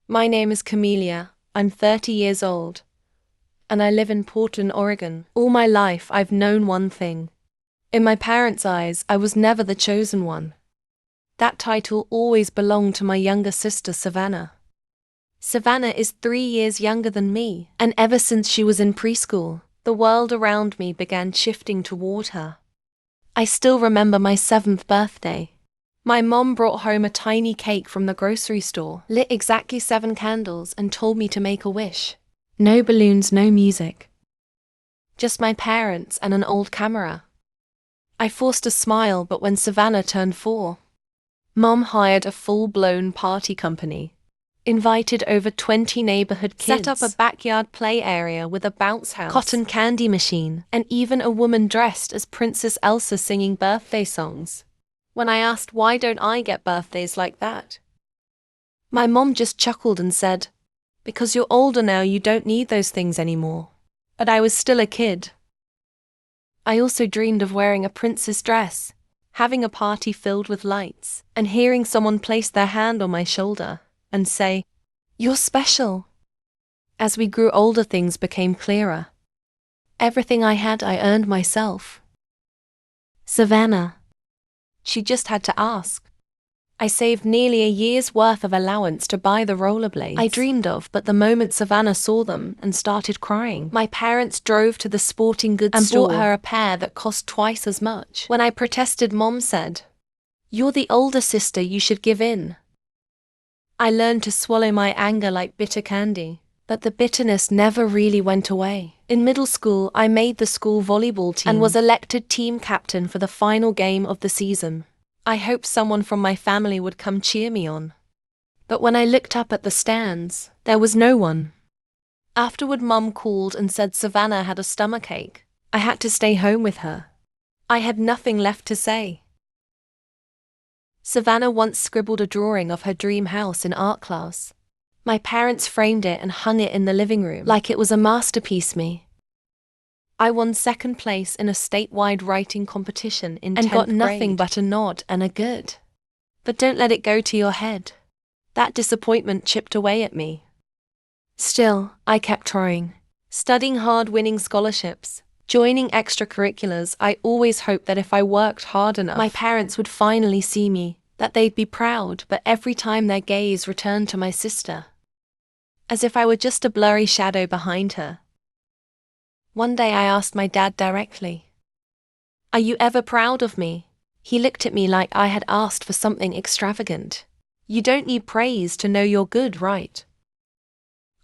My name is Camelia. I'm 30 years old. And I live in Portland, Oregon. All my life, I've known one thing. In my parents' eyes, I was never the chosen one. That title always belonged to my younger sister, Savannah. Savannah is 3 years younger than me, and ever since she was in preschool, the world around me began shifting toward her. I still remember my 7th birthday. My mom brought home a tiny cake from the grocery store, lit exactly 7 candles, and told me to make a wish. No balloons, no music. Just my parents and an old camera. I forced a smile, but when Savannah turned 4, Mom hired a full-blown party company. Invited over 20 neighborhood kids. Set up a backyard play area with a bounce house, cotton candy machine, and even a woman dressed as Princess Elsa singing birthday songs. When I asked why don't I get birthdays like that, my mom just chuckled and said, "Because you're older now, you don't need those things anymore." But I was still a kid. I also dreamed of wearing a princess dress, having a party filled with lights, and hearing someone place their hand on my shoulder and say, "You're special." As we grew older, things became clearer. Everything I had, I earned myself. Savannah. She just had to ask. I saved nearly a year's worth of allowance to buy the rollerblades I dreamed of, but the moment Savannah saw them and started crying, my parents drove to the sporting goods store and bought her a pair that cost twice as much. When I protested, Mom said, "You're the older sister, you should give in." I learned to swallow my anger like bitter candy, but the bitterness never really went away. In middle school, I made the school volleyball team and was elected team captain for the final game of the season. I hoped someone from my family would come cheer me on. But when I looked up at the stands, there was no one. Afterward, Mum called and said Savannah had a stomachache. I had to stay home with her. I had nothing left to say. Savannah once scribbled a drawing of her dream house in art class. My parents framed it and hung it in the living room like it was a masterpiece. I won 2nd place in a statewide writing competition in 10th grade. And got nothing but a nod and a good. But don't let it go to your head. That disappointment chipped away at me. Still, I kept trying. Studying hard, winning scholarships, joining extracurriculars. I always hoped that if I worked hard enough, my parents would finally see me, that they'd be proud, but every time their gaze returned to my sister, as if I were just a blurry shadow behind her. One day I asked my dad directly, "Are you ever proud of me?" He looked at me like I had asked for something extravagant. "You don't need praise to know you're good, right?"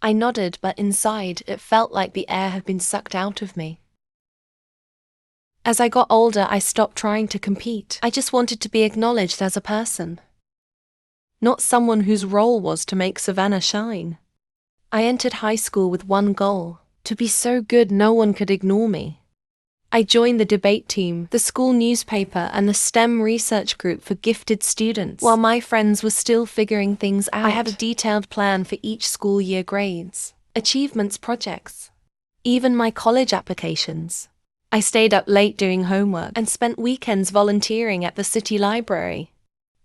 I nodded, but inside it felt like the air had been sucked out of me. As I got older, I stopped trying to compete. I just wanted to be acknowledged as a person, not someone whose role was to make Savannah shine. I entered high school with one goal: to be so good no one could ignore me. I joined the debate team, the school newspaper, and the STEM research group for gifted students. While my friends were still figuring things out, I had a detailed plan for each school year: grades, achievements, projects, even my college applications. I stayed up late doing homework and spent weekends volunteering at the city library.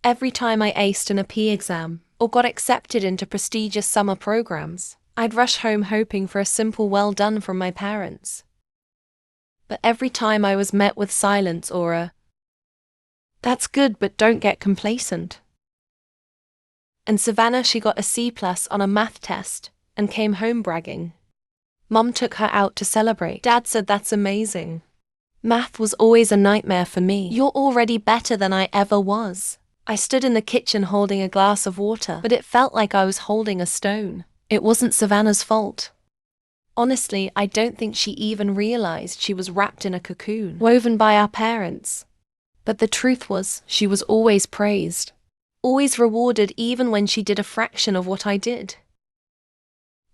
Every time I aced an AP exam or got accepted into prestigious summer programs, I'd rush home hoping for a simple "well done" from my parents. But every time I was met with silence or a "that's good, but don't get complacent." And Savannah, she got a C+ on a math test and came home bragging. Mum took her out to celebrate. Dad said, "That's amazing." Math was always a nightmare for me. "You're already better than I ever was." I stood in the kitchen holding a glass of water, but it felt like I was holding a stone. It wasn't Savannah's fault. Honestly, I don't think she even realized she was wrapped in a cocoon, woven by our parents. But the truth was, she was always praised, always rewarded, even when she did a fraction of what I did.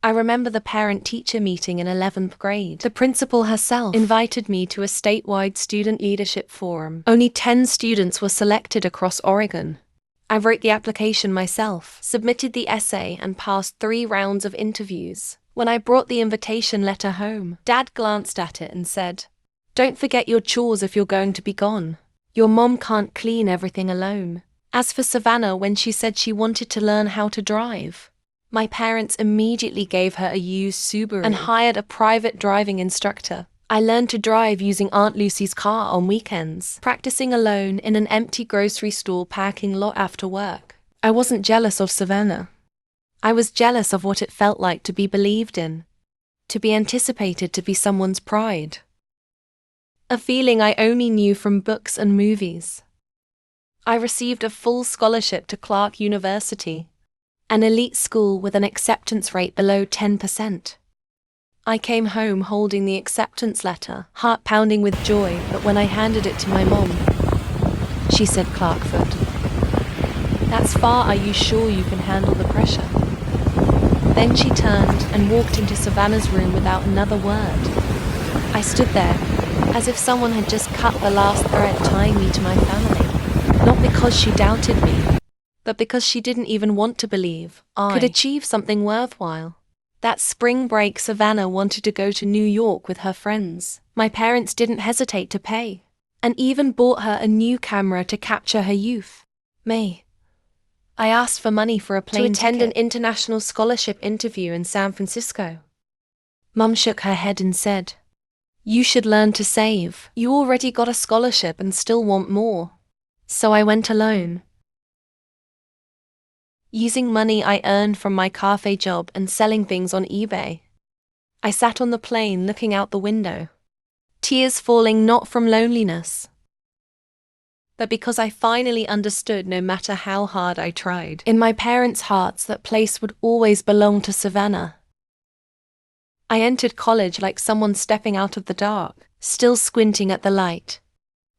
I remember the parent-teacher meeting in 11th grade. The principal herself invited me to a statewide student leadership forum. Only 10 students were selected across Oregon. I wrote the application myself, submitted the essay, and passed 3 rounds of interviews. When I brought the invitation letter home, Dad glanced at it and said, "Don't forget your chores if you're going to be gone. Your mom can't clean everything alone." As for Savannah, when she said she wanted to learn how to drive, My parents immediately gave her a used Subaru and hired a private driving instructor. I learned to drive using Aunt Lucy's car on weekends, practicing alone in an empty grocery store parking lot after work. I wasn't jealous of Savannah. I was jealous of what it felt like to be believed in, to be anticipated, to be someone's pride. A feeling I only knew from books and movies. I received a full scholarship to Clark University, an elite school with an acceptance rate below 10%. I came home holding the acceptance letter, heart pounding with joy, but when I handed it to my mom, she said, "Clarkford, that's far, are you sure you can handle the pressure?" Then she turned and walked into Savannah's room without another word. I stood there, as if someone had just cut the last thread tying me to my family. Not because she doubted me, but because she didn't even want to believe I could achieve something worthwhile. That spring break, Savannah wanted to go to New York with her friends. My parents didn't hesitate to pay, and even bought her a new camera to capture her youth. May I asked for money for a plane to attend an international scholarship interview in San Francisco. Mum shook her head and said, "You should learn to save. You already got a scholarship and still want more." So I went alone, using money I earned from my cafe job and selling things on eBay. I sat on the plane looking out the window, tears falling not from loneliness, but because I finally understood, no matter how hard I tried, in my parents' hearts that place would always belong to Savannah. I entered college like someone stepping out of the dark, still squinting at the light.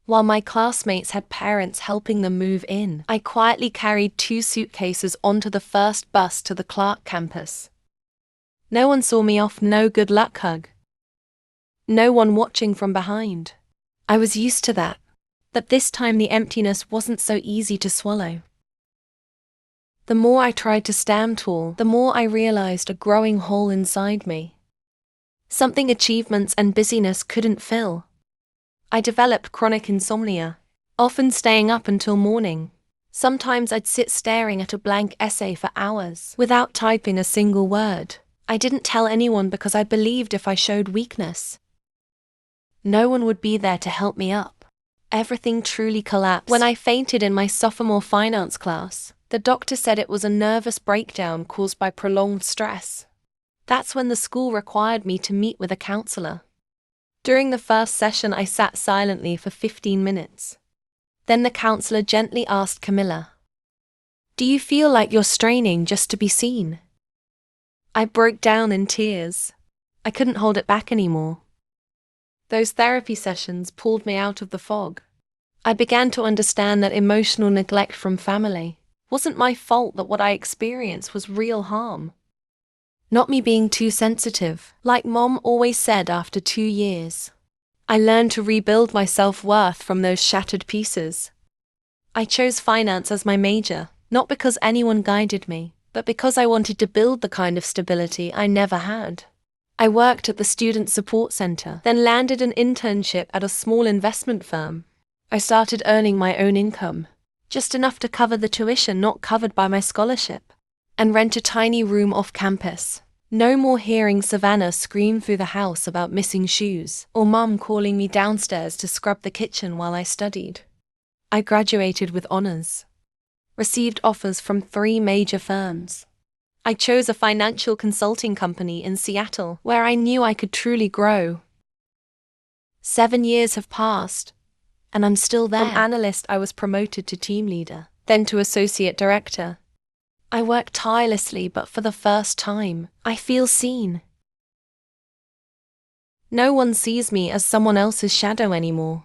While my classmates had parents helping them move in, I quietly carried 2 suitcases onto the first bus to the Clark campus. No one saw me off, no good luck hug. No one watching from behind. I was used to that, but this time the emptiness wasn't so easy to swallow. The more I tried to stand tall, the more I realized a growing hole inside me. Something achievements and busyness couldn't fill. I developed chronic insomnia, often staying up until morning. Sometimes I'd sit staring at a blank essay for hours, without typing a single word. I didn't tell anyone because I believed if I showed weakness, no one would be there to help me up. Everything truly collapsed when I fainted in my sophomore finance class. The doctor said it was a nervous breakdown caused by prolonged stress. That's when the school required me to meet with a counselor. During the first session, I sat silently for 15 minutes. Then the counselor gently asked Camilla, "Do you feel like you're straining just to be seen?" I broke down in tears. I couldn't hold it back anymore. Those therapy sessions pulled me out of the fog. I began to understand that emotional neglect from family wasn't my fault, that what I experienced was real harm. Not me being too sensitive, like Mom always said. After 2 years, I learned to rebuild my self-worth from those shattered pieces. I chose finance as my major, not because anyone guided me, but because I wanted to build the kind of stability I never had. I worked at the Student Support Center, then landed an internship at a small investment firm. I started earning my own income, just enough to cover the tuition not covered by my scholarship, and rent a tiny room off campus. No more hearing Savannah scream through the house about missing shoes, or Mum calling me downstairs to scrub the kitchen while I studied. I graduated with honors, received offers from 3 major firms. I chose a financial consulting company in Seattle, where I knew I could truly grow. 7 years have passed, and I'm still there. From analyst, I was promoted to team leader, then to associate director. I work tirelessly, but for the first time, I feel seen. No one sees me as someone else's shadow anymore.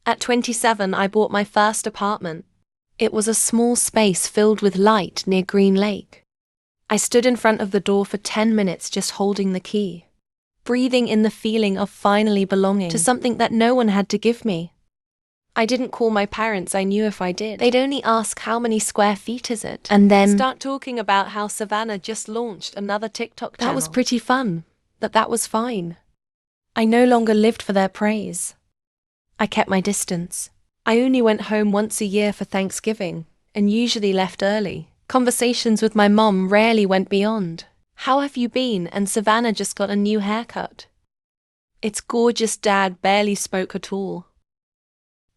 At 27, I bought my first apartment. It was a small space filled with light near Green Lake. I stood in front of the door for 10 minutes just holding the key, breathing in the feeling of finally belonging to something that no one had to give me. I didn't call my parents. I knew if I did, they'd only ask, "How many square feet is it?" And then start talking about how Savannah just launched another TikTok channel. That was pretty fun, but that was fine. I no longer lived for their praise. I kept my distance. I only went home once a year for Thanksgiving, and usually left early. Conversations with my mom rarely went beyond, "How have you been?" and "Savannah just got a new haircut." "It's gorgeous." Dad barely spoke at all.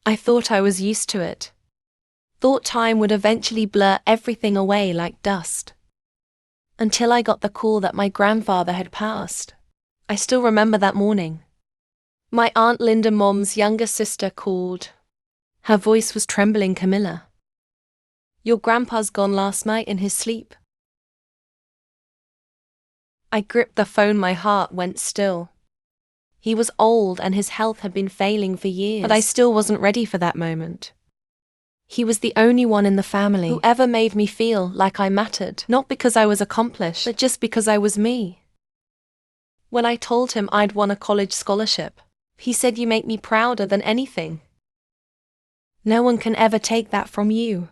I thought I was used to it. Thought time would eventually blur everything away like dust. Until I got the call that my grandfather had passed. I still remember that morning. My Aunt Linda, Mom's younger sister, called. Her voice was trembling. "Camilla, your grandpa's gone last night in his sleep." I gripped the phone, my heart went still. He was old and his health had been failing for years, but I still wasn't ready for that moment. He was the only one in the family who ever made me feel like I mattered, not because I was accomplished, but just because I was me. When I told him I'd won a college scholarship, he said, "You make me prouder than anything. No one can ever take that from you."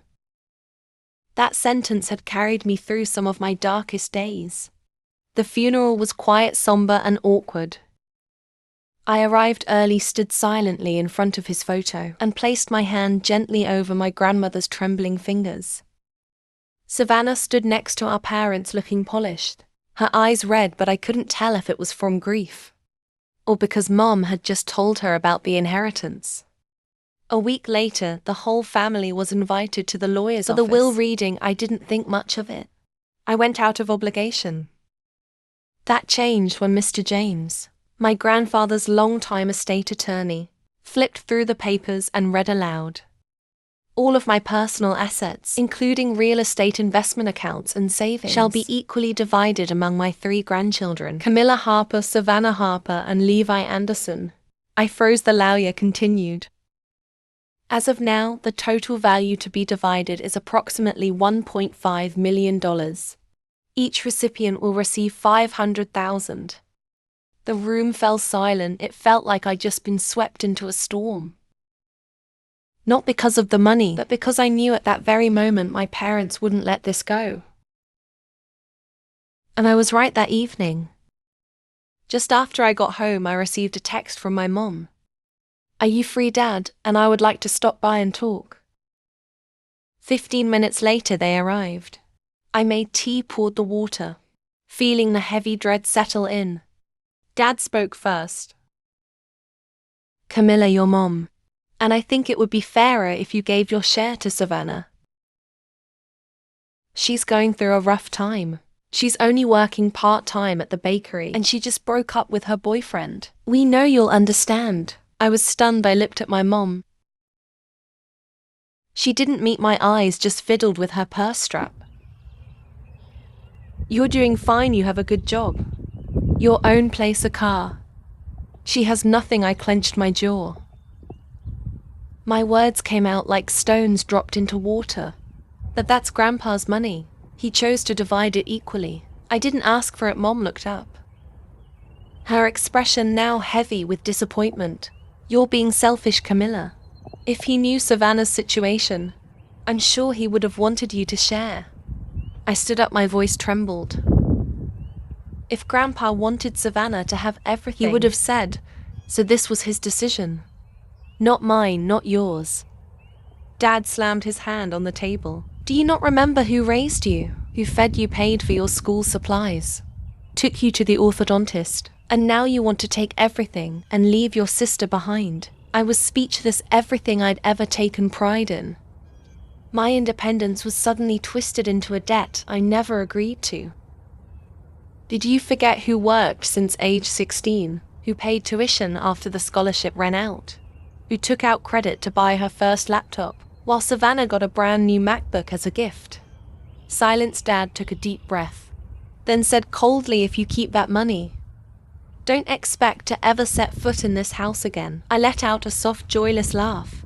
That sentence had carried me through some of my darkest days. The funeral was quiet, somber, and awkward. I arrived early, stood silently in front of his photo, and placed my hand gently over my grandmother's trembling fingers. Savannah stood next to our parents, looking polished, her eyes red, but I couldn't tell if it was from grief or because Mom had just told her about the inheritance. A week later, the whole family was invited to the lawyer's office. For the will reading, I didn't think much of it. I went out of obligation. That changed when Mr. James, my grandfather's longtime estate attorney, flipped through the papers and read aloud. "All of my personal assets, including real estate investment accounts and savings, shall be equally divided among my 3 grandchildren, Camilla Harper, Savannah Harper, and Levi Anderson." I froze. The lawyer continued. "As of now, the total value to be divided is approximately $1.5 million. Each recipient will receive $500,000. The room fell silent. It felt like I'd just been swept into a storm. Not because of the money, but because I knew at that very moment my parents wouldn't let this go. And I was right that evening. Just after I got home, I received a text from my mom. "Are you free, Dad? And I would like to stop by and talk." 15 minutes later, they arrived. I made tea, poured the water, feeling the heavy dread settle in. Dad spoke first. "Camilla, your mom. And I think it would be fairer if you gave your share to Savannah. She's going through a rough time. She's only working part-time at the bakery, and she just broke up with her boyfriend. We know you'll understand." I was stunned. I looked at my mom. She didn't meet my eyes, just fiddled with her purse strap. "You're doing fine. You have a good job. Your own place, a car." She has nothing. I clenched my jaw. My words came out like stones dropped into water. "But that's Grandpa's money. He chose to divide it equally. I didn't ask for it." Mom looked up, her expression now heavy with disappointment. "You're being selfish, Camilla. If he knew Savannah's situation, I'm sure he would have wanted you to share." I stood up, my voice trembled. If Grandpa wanted Savannah to have everything, he would have said, so this was his decision. Not mine, not yours. Dad slammed his hand on the table. "Do you not remember who raised you, who fed you, paid for your school supplies, took you to the orthodontist, and now you want to take everything and leave your sister behind?" I was speechless. Everything I'd ever taken pride in, my independence, was suddenly twisted into a debt I never agreed to. "Did you forget who worked since age 16, who paid tuition after the scholarship ran out, who took out credit to buy her first laptop, while Savannah got a brand new MacBook as a gift?" Silence. Dad took a deep breath, then said coldly, "If you keep that money, don't expect to ever set foot in this house again." I let out a soft, joyless laugh.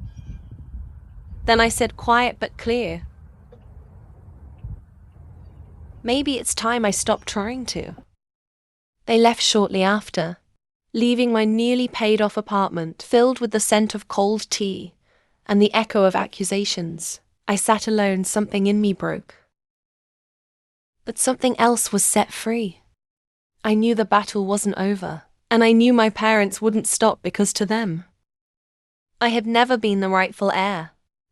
Then I said, quiet but clear, "Maybe it's time I stopped trying to." They left shortly after, leaving my nearly paid-off apartment filled with the scent of cold tea and the echo of accusations. I sat alone. Something in me broke, but something else was set free. I knew the battle wasn't over, and I knew my parents wouldn't stop, because to them, I had never been the rightful heir.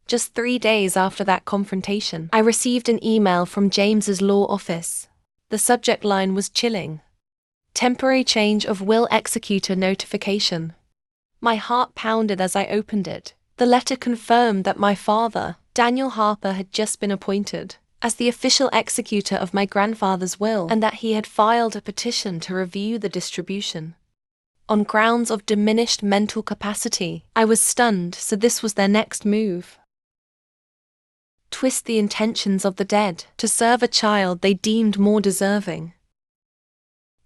Just 3 days after that confrontation, I received an email from James's law office. The subject line was chilling. Temporary change of will executor notification. My heart pounded as I opened it. The letter confirmed that my father, Daniel Harper, had just been appointed as the official executor of my grandfather's will, and that he had filed a petition to review the distribution on grounds of diminished mental capacity. I was stunned, so this was their next move. Twist the intentions of the dead to serve a child they deemed more deserving.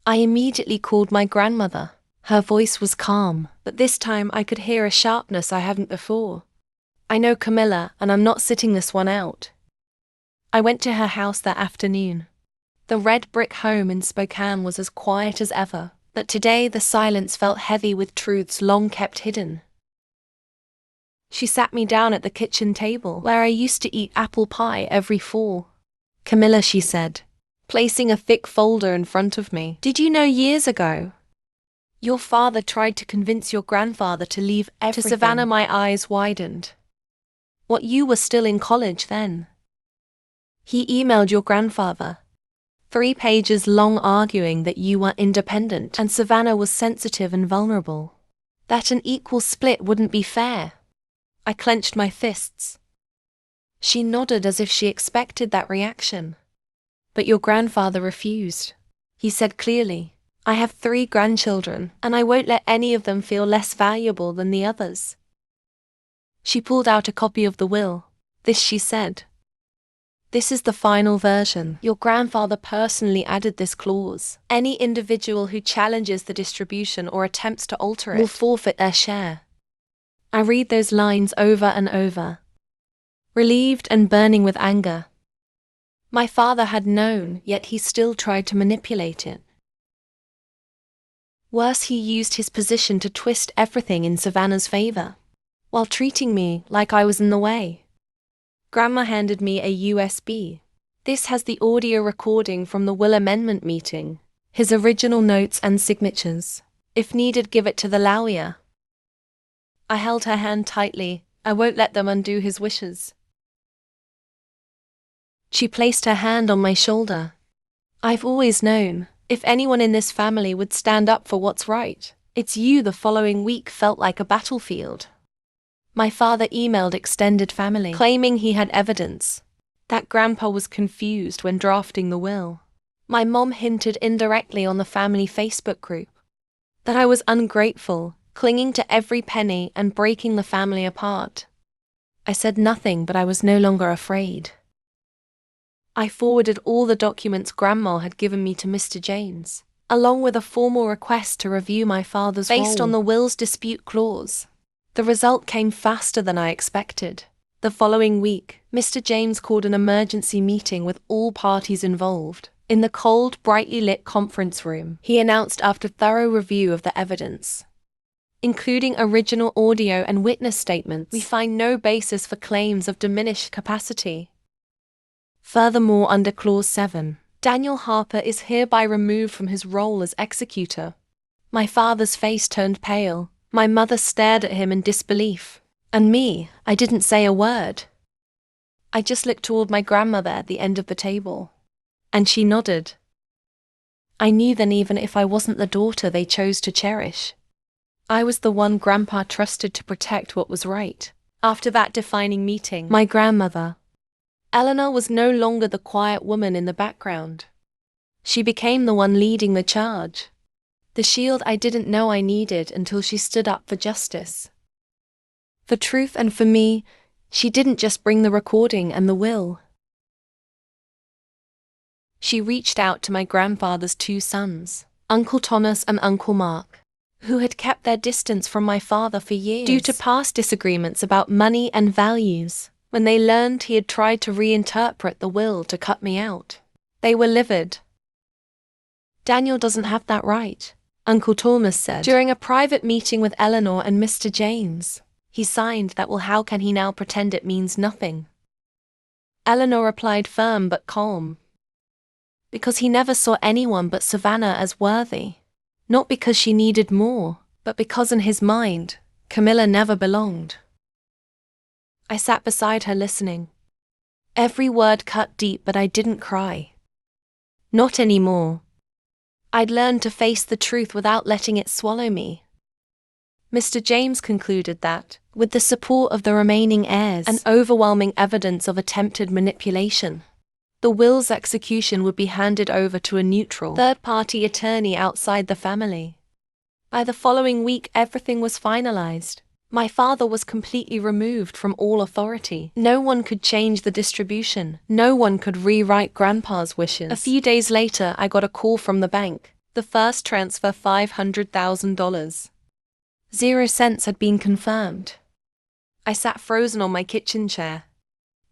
I immediately called my grandmother. Her voice was calm, but this time I could hear a sharpness I hadn't before. I know Camilla, and I'm not sitting this one out. I went to her house that afternoon. The red brick home in Spokane was as quiet as ever, but today the silence felt heavy with truths long kept hidden. She sat me down at the kitchen table, where I used to eat apple pie every fall. "Camilla," she said, placing a thick folder in front of me, "did you know years ago your father tried to convince your grandfather to leave everything?" To Savannah, my eyes widened. "What, you were still in college then?" "He emailed your grandfather. 3 pages long, arguing that you were independent and Savannah was sensitive and vulnerable. That an equal split wouldn't be fair." I clenched my fists. She nodded as if she expected that reaction. "But your grandfather refused. He said clearly, 'I have 3 grandchildren, and I won't let any of them feel less valuable than the others.'" She pulled out a copy of the will. "This," she said. "This is the final version. Your grandfather personally added this clause. Any individual who challenges the distribution or attempts to alter it will forfeit their share." I read those lines over and over, relieved and burning with anger. My father had known, yet he still tried to manipulate it. Worse, he used his position to twist everything in Savannah's favor, while treating me like I was in the way. Grandma handed me a USB. "This has the audio recording from the will amendment meeting, his original notes and signatures. If needed, give it to the lawyer." I held her hand tightly. "I won't let them undo his wishes." She placed her hand on my shoulder. "I've always known, if anyone in this family would stand up for what's right, it's you." The following week felt like a battlefield. My father emailed extended family, claiming he had evidence that Grandpa was confused when drafting the will. My mom hinted indirectly on the family Facebook group that I was ungrateful, clinging to every penny and breaking the family apart. I said nothing, but I was no longer afraid. I forwarded all the documents Grandma had given me to Mr. James, along with a formal request to review my father's will based on the will's dispute clause. The result came faster than I expected. The following week, Mr. James called an emergency meeting with all parties involved. In the cold, brightly lit conference room, he announced, after thorough review of the evidence, including original audio and witness statements, "We find no basis for claims of diminished capacity. Furthermore, under Clause 7, Daniel Harper is hereby removed from his role as executor." My father's face turned pale. My mother stared at him in disbelief. And me, I didn't say a word. I just looked toward my grandmother at the end of the table. And she nodded. I knew then, even if I wasn't the daughter they chose to cherish, I was the one Grandpa trusted to protect what was right. After that defining meeting, my grandmother, Eleanor, was no longer the quiet woman in the background. She became the one leading the charge. The shield I didn't know I needed until she stood up for justice, for truth, and for me. She didn't just bring the recording and the will. She reached out to my grandfather's 2 sons, Uncle Thomas and Uncle Mark, who had kept their distance from my father for years due to past disagreements about money and values. When they learned he had tried to reinterpret the will to cut me out, they were livid. "Daniel doesn't have that right," Uncle Thomas said during a private meeting with Eleanor and Mr. James. "He signed that will. How can he now pretend it means nothing?" Eleanor replied, firm but calm, "Because he never saw anyone but Savannah as worthy. Not because she needed more, but because in his mind, Camilla never belonged." I sat beside her listening. Every word cut deep, but I didn't cry. Not anymore. I'd learned to face the truth without letting it swallow me. Mr. James concluded that, with the support of the remaining heirs and overwhelming evidence of attempted manipulation, the will's execution would be handed over to a neutral, third-party attorney outside the family. By the following week, everything was finalized. My father was completely removed from all authority. No one could change the distribution. No one could rewrite Grandpa's wishes. A few days later, I got a call from the bank. The first transfer, $500,000. 0 cents had been confirmed. I sat frozen on my kitchen chair.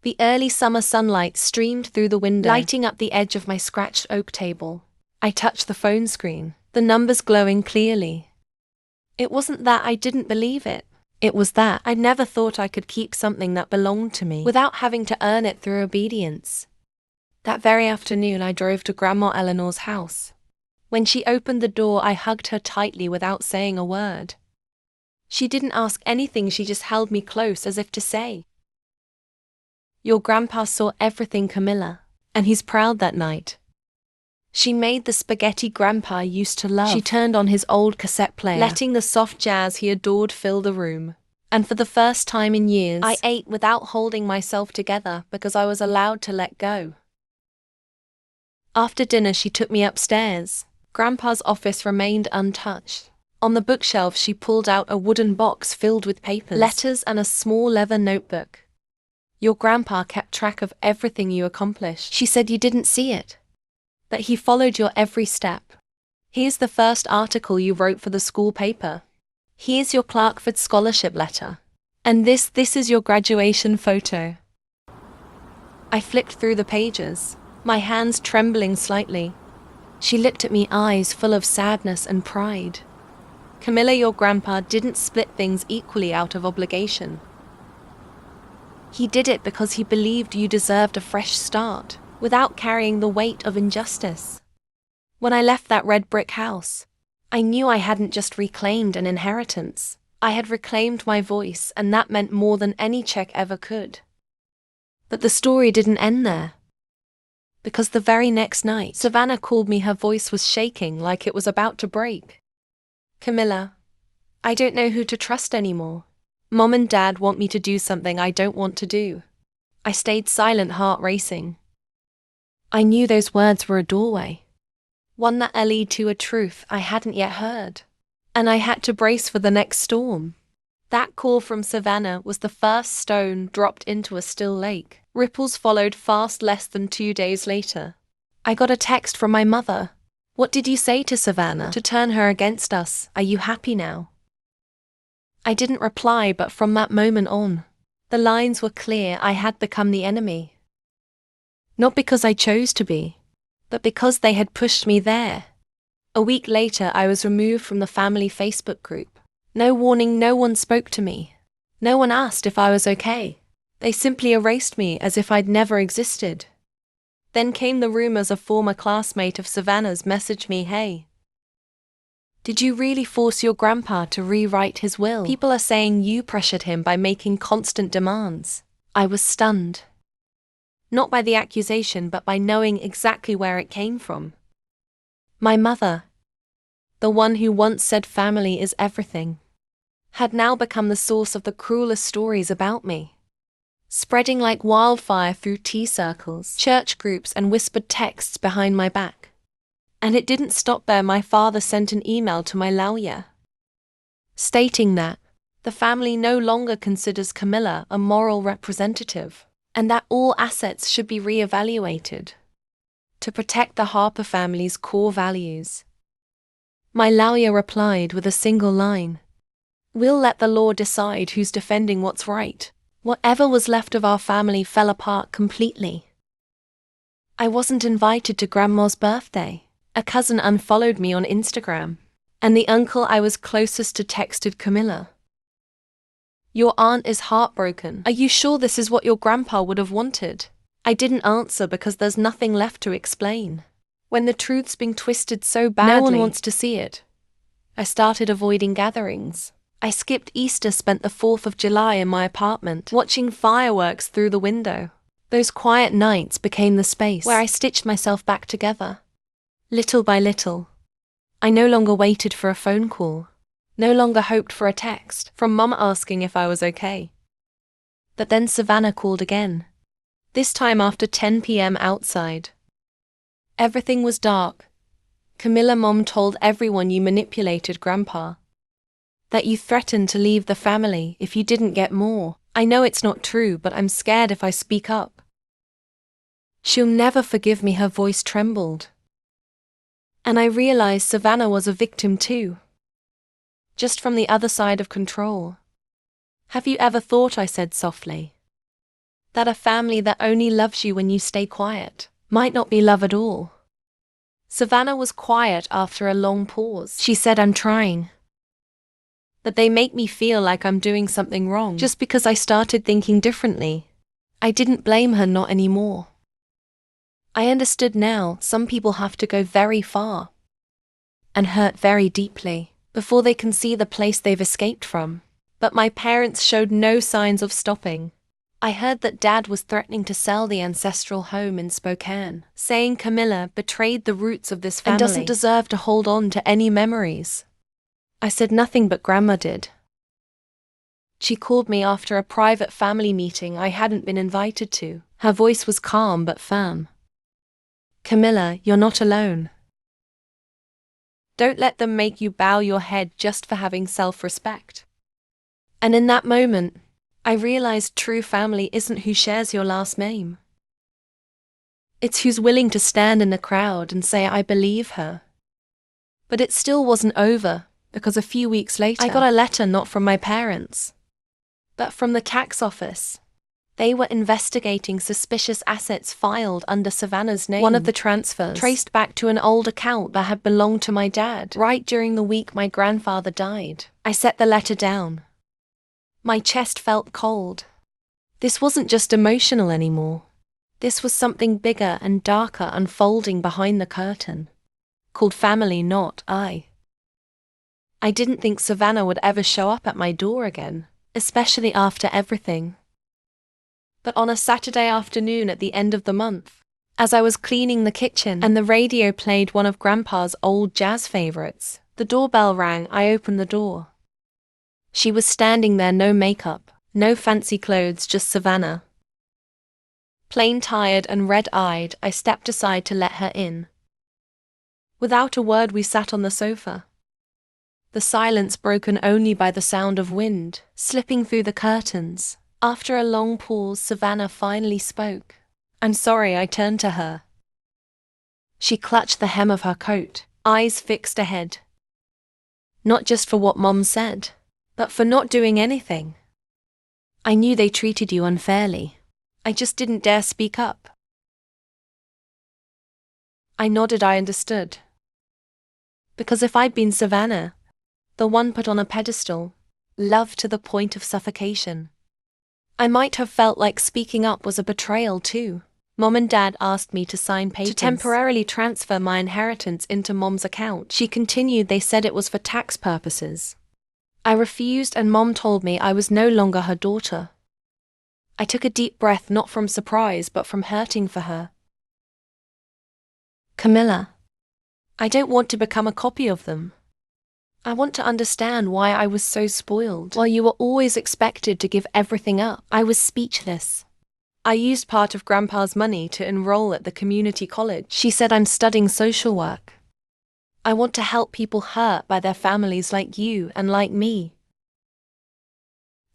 The early summer sunlight streamed through the window, lighting up the edge of my scratched oak table. I touched the phone screen, the numbers glowing clearly. It wasn't that I didn't believe it. It was that I'd never thought I could keep something that belonged to me without having to earn it through obedience. That very afternoon, I drove to Grandma Eleanor's house. When she opened the door, I hugged her tightly without saying a word. She didn't ask anything, she just held me close as if to say, "Your grandpa saw everything, Camilla, and he's proud that night." She made the spaghetti Grandpa used to love. She turned on his old cassette player, letting the soft jazz he adored fill the room. And for the first time in years, I ate without holding myself together because I was allowed to let go. After dinner, she took me upstairs. Grandpa's office remained untouched. On the bookshelf, she pulled out a wooden box filled with papers, letters, and a small leather notebook. "Your grandpa kept track of everything you accomplished." She said, "You didn't see it, but he followed your every step. Here's the first article you wrote for the school paper. Here's your Clarkford scholarship letter. And this is your graduation photo." I flicked through the pages, my hands trembling slightly. She looked at me, eyes full of sadness and pride. "Camilla, your grandpa didn't split things equally out of obligation. He did it because he believed you deserved a fresh start, without carrying the weight of injustice. When I left that red brick house, I knew I hadn't just reclaimed an inheritance. I had reclaimed my voice, and that meant more than any check ever could. But the story didn't end there. Because the very next night, Savannah called me. Her voice was shaking like it was about to break. "Camilla, I don't know who to trust anymore. Mom and Dad want me to do something I don't want to do." I stayed silent, heart racing. I knew those words were a doorway, one that led to a truth I hadn't yet heard. And I had to brace for the next storm. That call from Savannah was the first stone dropped into a still lake. Ripples followed fast. Less than 2 days later, I got a text from my mother. "What did you say to Savannah to turn her against us? Are you happy now?" I didn't reply, but from that moment on, the lines were clear. I had become the enemy. Not because I chose to be, but because they had pushed me there. A week later, I was removed from the family Facebook group. No warning, no one spoke to me. No one asked if I was okay. They simply erased me as if I'd never existed. Then came the rumors. A former classmate of Savannah's messaged me, "Hey, did you really force your grandpa to rewrite his will? People are saying you pressured him by making constant demands." I was stunned. Not by the accusation, but by knowing exactly where it came from. My mother, the one who once said family is everything, had now become the source of the cruelest stories about me, spreading like wildfire through tea circles, church groups, and whispered texts behind my back. And it didn't stop there. My father sent an email to my lawyer, stating that the family no longer considers Camilla a moral representative, and that all assets should be re-evaluated to protect the Harper family's core values. My lawyer replied with a single line: "We'll let the law decide who's defending what's right." Whatever was left of our family fell apart completely. I wasn't invited to Grandma's birthday. A cousin unfollowed me on Instagram, and the uncle I was closest to texted Camilla, "Your aunt is heartbroken. Are you sure this is what your grandpa would have wanted?" I didn't answer because there's nothing left to explain. When the truth's being twisted so badly, no one wants to see it. I started avoiding gatherings. I skipped Easter, spent the 4th of July in my apartment, watching fireworks through the window. Those quiet nights became the space where I stitched myself back together. Little by little. I no longer waited for a phone call. No longer hoped for a text from Mum asking if I was okay. But then Savannah called again. This time after 10 p.m. outside. Everything was dark. Camilla, Mom told everyone you manipulated Grandpa. That you threatened to leave the family if you didn't get more. I know it's not true, but I'm scared if I speak up. She'll never forgive me, her voice trembled. And I realized Savannah was a victim too. Just from the other side of control. Have you ever thought, I said softly, that a family that only loves you when you stay quiet might not be love at all? Savannah was quiet after a long pause. She said, I'm trying. That they make me feel like I'm doing something wrong just because I started thinking differently. I didn't blame her, not anymore. I understood now, some people have to go very far and hurt very deeply before they can see the place they've escaped from. But my parents showed no signs of stopping. I heard that Dad was threatening to sell the ancestral home in Spokane, saying Camilla betrayed the roots of this family and doesn't deserve to hold on to any memories. I said nothing, but Grandma did. She called me after a private family meeting I hadn't been invited to. Her voice was calm but firm. Camilla, you're not alone. Don't let them make you bow your head just for having self-respect. And in that moment, I realized true family isn't who shares your last name. It's who's willing to stand in the crowd and say, I believe her. But it still wasn't over, because a few weeks later, I got a letter not from my parents, but from the tax office. They were investigating suspicious assets filed under Savannah's name. One of the transfers traced back to an old account that had belonged to my dad, right during the week my grandfather died. I set the letter down. My chest felt cold. This wasn't just emotional anymore. This was something bigger and darker unfolding behind the curtain. Called family, not I. I didn't think Savannah would ever show up at my door again, especially after everything. But on a Saturday afternoon at the end of the month, as I was cleaning the kitchen and the radio played one of Grandpa's old jazz favorites, the doorbell rang. I opened the door. She was standing there, no makeup, no fancy clothes, just Savannah. Plain tired and red-eyed, I stepped aside to let her in. Without a word, we sat on the sofa. The silence broken only by the sound of wind slipping through the curtains. After a long pause, Savannah finally spoke. I'm sorry, I turned to her. She clutched the hem of her coat, eyes fixed ahead. Not just for what Mom said, but for not doing anything. I knew they treated you unfairly. I just didn't dare speak up. I nodded. I understood. Because if I'd been Savannah, the one put on a pedestal, loved to the point of suffocation, I might have felt like speaking up was a betrayal too. Mom and Dad asked me to sign papers to temporarily transfer my inheritance into Mom's account. She continued, they said it was for tax purposes. I refused and Mom told me I was no longer her daughter. I took a deep breath, not from surprise but from hurting for her. Camilla, I don't want to become a copy of them. I want to understand why I was so spoiled. While you were always expected to give everything up, I was speechless. I used part of Grandpa's money to enroll at the community college. She said I'm studying social work. I want to help people hurt by their families like you and like me.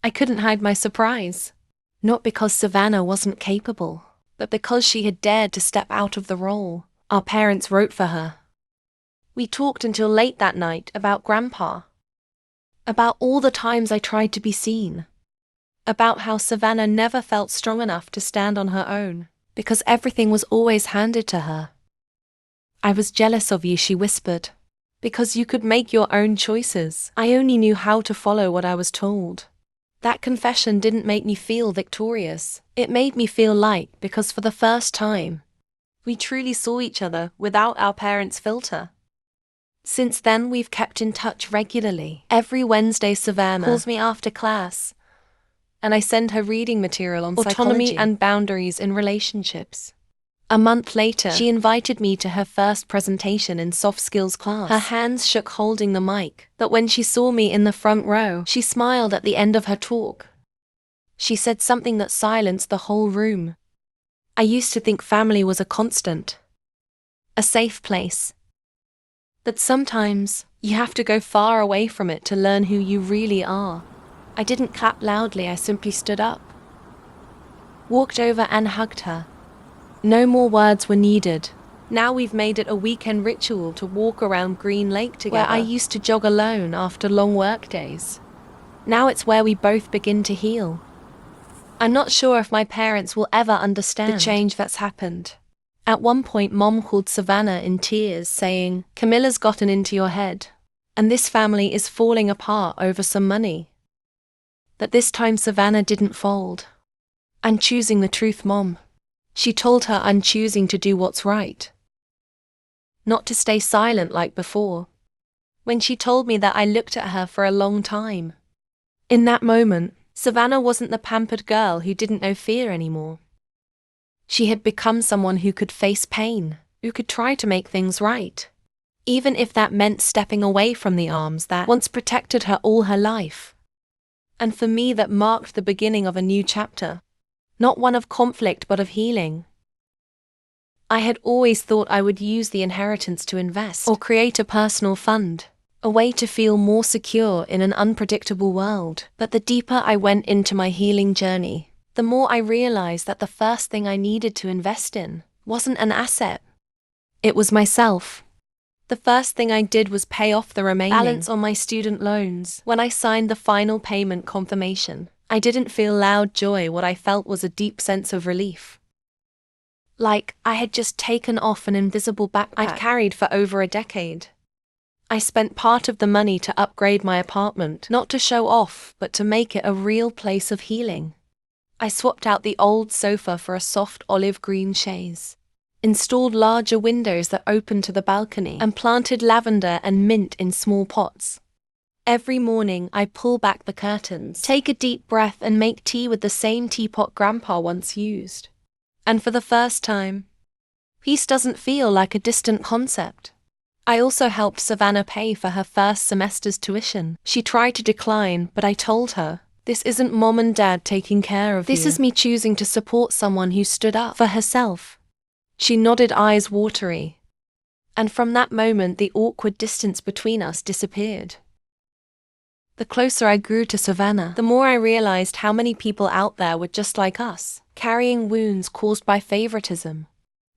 I couldn't hide my surprise. Not because Savannah wasn't capable, but because she had dared to step out of the role our parents wrote for her. We talked until late that night about Grandpa. About all the times I tried to be seen. About how Savannah never felt strong enough to stand on her own, because everything was always handed to her. I was jealous of you, she whispered, because you could make your own choices. I only knew how to follow what I was told. That confession didn't make me feel victorious. It made me feel light, because for the first time, we truly saw each other without our parents' filter. Since then, we've kept in touch regularly. Every Wednesday, Savannah calls me after class, and I send her reading material on autonomy and boundaries in relationships. A month later, she invited me to her first presentation in soft skills class. Her hands shook holding the mic, but when she saw me in the front row, she smiled at the end of her talk. She said something that silenced the whole room. I used to think family was a constant, a safe place. But sometimes, you have to go far away from it to learn who you really are. I didn't clap loudly, I simply stood up, walked over and hugged her. No more words were needed. Now we've made it a weekend ritual to walk around Green Lake together, where I used to jog alone after long work days. Now it's where we both begin to heal. I'm not sure if my parents will ever understand the change that's happened. At one point, Mom called Savannah in tears, saying, "Camilla's gotten into your head, and this family is falling apart over some money." But this time Savannah didn't fold. "I'm choosing the truth, Mom." She told her I'm choosing to do what's right, not to stay silent like before. When she told me that, I looked at her for a long time. In that moment, Savannah wasn't the pampered girl who didn't know fear anymore. She had become someone who could face pain, who could try to make things right, even if that meant stepping away from the arms that once protected her all her life. And for me, that marked the beginning of a new chapter, not one of conflict but of healing. I had always thought I would use the inheritance to invest or create a personal fund, a way to feel more secure in an unpredictable world. But the deeper I went into my healing journey, the more I realized that the first thing I needed to invest in wasn't an asset. It was myself. The first thing I did was pay off the remaining balance on my student loans. When I signed the final payment confirmation, I didn't feel loud joy. What I felt was a deep sense of relief. Like I had just taken off an invisible backpack I'd carried for over a decade. I spent part of the money to upgrade my apartment, not to show off, but to make it a real place of healing. I swapped out the old sofa for a soft olive green chaise, installed larger windows that opened to the balcony, and planted lavender and mint in small pots. Every morning, I pull back the curtains, take a deep breath, and make tea with the same teapot Grandpa once used. And for the first time, peace doesn't feel like a distant concept. I also helped Savannah pay for her first semester's tuition. She tried to decline, but I told her, "This isn't Mom and Dad taking care of you. This is me choosing to support someone who stood up for herself." She nodded, eyes watery. And from that moment, the awkward distance between us disappeared. The closer I grew to Savannah, the more I realized how many people out there were just like us, carrying wounds caused by favoritism,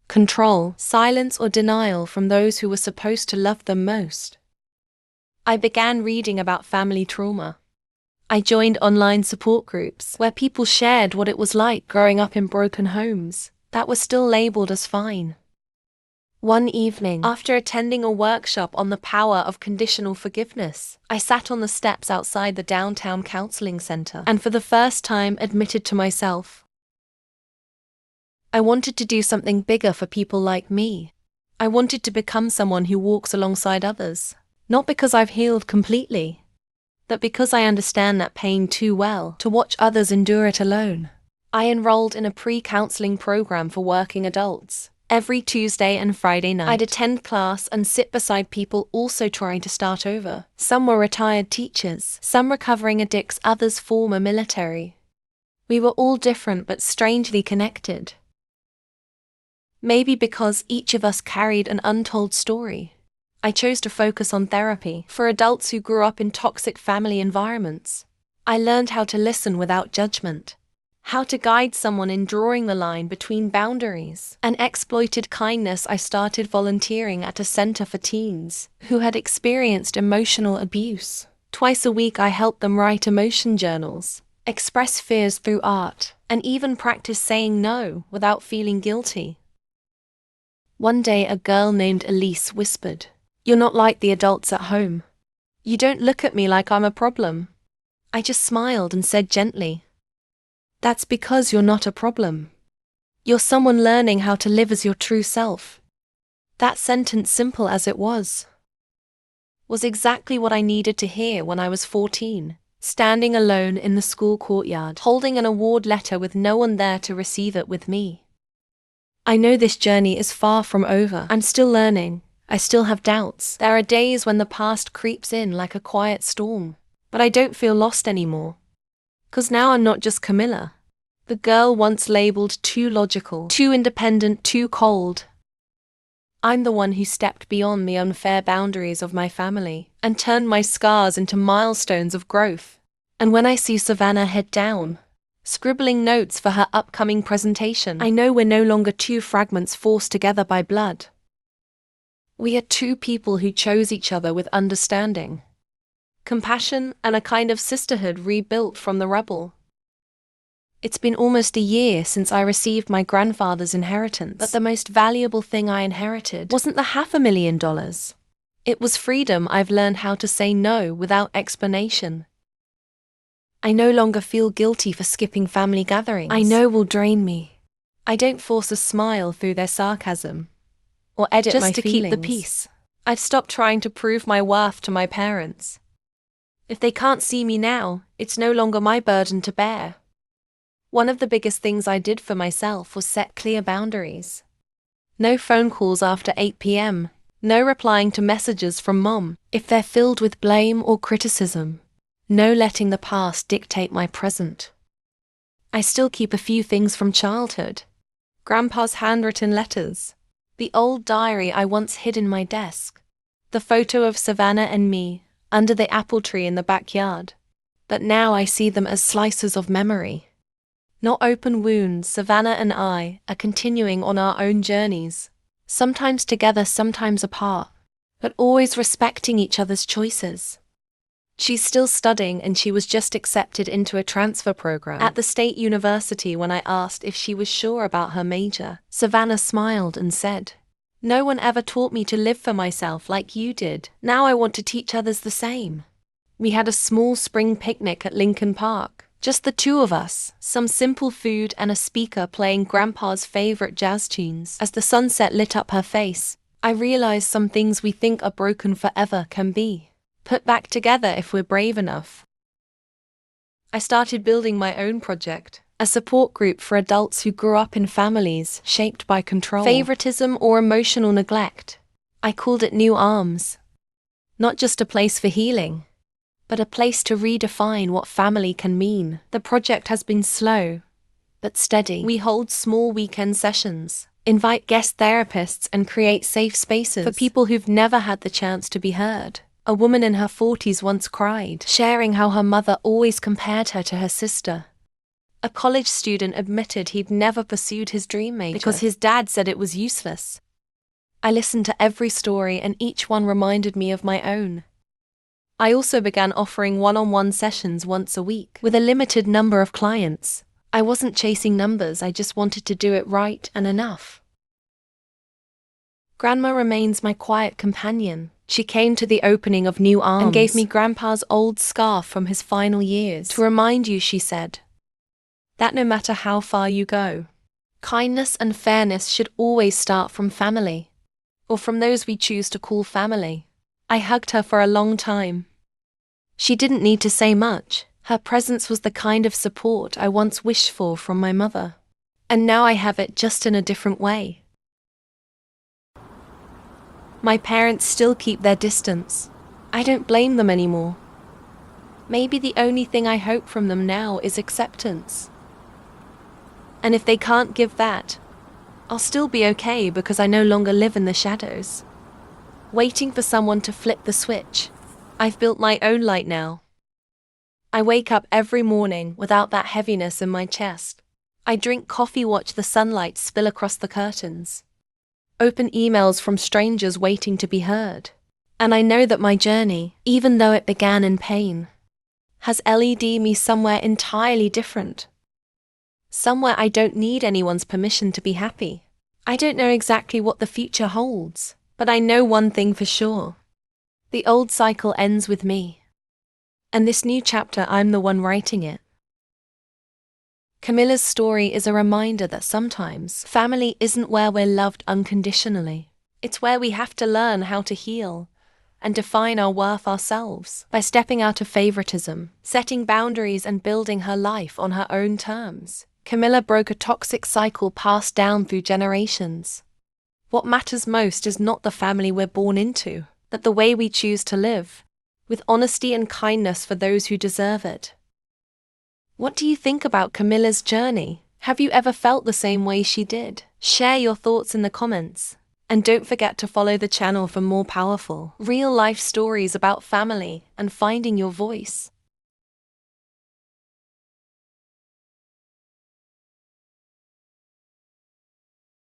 control, silence, or denial from those who were supposed to love them most. I began reading about family trauma. I joined online support groups where people shared what it was like growing up in broken homes that were still labeled as fine. One evening, after attending a workshop on the power of conditional forgiveness, I sat on the steps outside the downtown counseling center and for the first time admitted to myself, I wanted to do something bigger for people like me. I wanted to become someone who walks alongside others, not because I've healed completely, but because I understand that pain too well to watch others endure it alone. I enrolled in a pre-counseling program for working adults. Every Tuesday and Friday night, I'd attend class and sit beside people also trying to start over. Some were retired teachers, some recovering addicts, others former military. We were all different but strangely connected. Maybe because each of us carried an untold story, I chose to focus on therapy for adults who grew up in toxic family environments. I learned how to listen without judgment, how to guide someone in drawing the line between boundaries and exploited kindness. I started volunteering at a center for teens who had experienced emotional abuse. Twice a week I helped them write emotion journals, express fears through art, and even practice saying no without feeling guilty. One day a girl named Elise whispered, "You're not like the adults at home. You don't look at me like I'm a problem." I just smiled and said gently, "That's because you're not a problem. You're someone learning how to live as your true self." That sentence, simple as it was, was exactly what I needed to hear when I was 14, standing alone in the school courtyard, holding an award letter with no one there to receive it with me. I know this journey is far from over. I'm still learning. I still have doubts. There are days when the past creeps in like a quiet storm. But I don't feel lost anymore. 'Cause now I'm not just Camilla, the girl once labeled too logical, too independent, too cold. I'm the one who stepped beyond the unfair boundaries of my family and turned my scars into milestones of growth. And when I see Savannah head down, scribbling notes for her upcoming presentation, I know we're no longer two fragments forced together by blood. We are two people who chose each other with understanding, compassion, and a kind of sisterhood rebuilt from the rubble. It's been almost a year since I received my grandfather's inheritance, but the most valuable thing I inherited wasn't the $500,000. It was freedom. I've learned how to say no without explanation. I no longer feel guilty for skipping family gatherings I know will drain me. I don't force a smile through their sarcasm, or edit just my to feelings. Keep the peace. I've stopped trying to prove my worth to my parents. If they can't see me now, it's no longer my burden to bear. One of the biggest things I did for myself was set clear boundaries. No phone calls after 8 p.m, no replying to messages from mom if they're filled with blame or criticism, no letting the past dictate my present. I still keep a few things from childhood. Grandpa's handwritten letters, the old diary I once hid in my desk, the photo of Savannah and me under the apple tree in the backyard. But now I see them as slices of memory. Not open wounds. Savannah and I are continuing on our own journeys, sometimes together, sometimes apart, but always respecting each other's choices. She's still studying and she was just accepted into a transfer program at the state university. When I asked if she was sure about her major, Savannah smiled and said, "No one ever taught me to live for myself like you did. Now I want to teach others the same." We had a small spring picnic at Lincoln Park. Just the two of us, some simple food and a speaker playing Grandpa's favorite jazz tunes. As the sunset lit up her face, I realized some things we think are broken forever can be put back together if we're brave enough. I started building my own project, a support group for adults who grew up in families shaped by control, favoritism, or emotional neglect. I called it New Arms. Not just a place for healing, but a place to redefine what family can mean. The project has been slow, but steady. We hold small weekend sessions, invite guest therapists, and create safe spaces for people who've never had the chance to be heard. A woman in her 40s once cried, sharing how her mother always compared her to her sister. A college student admitted he'd never pursued his dream major because his dad said it was useless. I listened to every story, and each one reminded me of my own. I also began offering one-on-one sessions once a week with a limited number of clients. I wasn't chasing numbers, I just wanted to do it right and enough. Grandma remains my quiet companion. She came to the opening of New Arms and gave me Grandpa's old scarf from his final years. To remind you, she said, that no matter how far you go, kindness and fairness should always start from family, or from those we choose to call family. I hugged her for a long time. She didn't need to say much. Her presence was the kind of support I once wished for from my mother. And now I have it, just in a different way. My parents still keep their distance. I don't blame them anymore. Maybe the only thing I hope from them now is acceptance. And if they can't give that, I'll still be okay, because I no longer live in the shadows, waiting for someone to flip the switch. I've built my own light now. I wake up every morning without that heaviness in my chest. I drink coffee, watch the sunlight spill across the curtains, open emails from strangers waiting to be heard. And I know that my journey, even though it began in pain, has led me somewhere entirely different. Somewhere I don't need anyone's permission to be happy. I don't know exactly what the future holds, but I know one thing for sure. The old cycle ends with me. And this new chapter, I'm the one writing it. Camilla's story is a reminder that sometimes family isn't where we're loved unconditionally. It's where we have to learn how to heal, and define our worth ourselves. By stepping out of favoritism, setting boundaries, and building her life on her own terms, Camilla broke a toxic cycle passed down through generations. What matters most is not the family we're born into, but the way we choose to live, with honesty and kindness for those who deserve it. What do you think about Camilla's journey? Have you ever felt the same way she did? Share your thoughts in the comments. And don't forget to follow the channel for more powerful, real-life stories about family and finding your voice.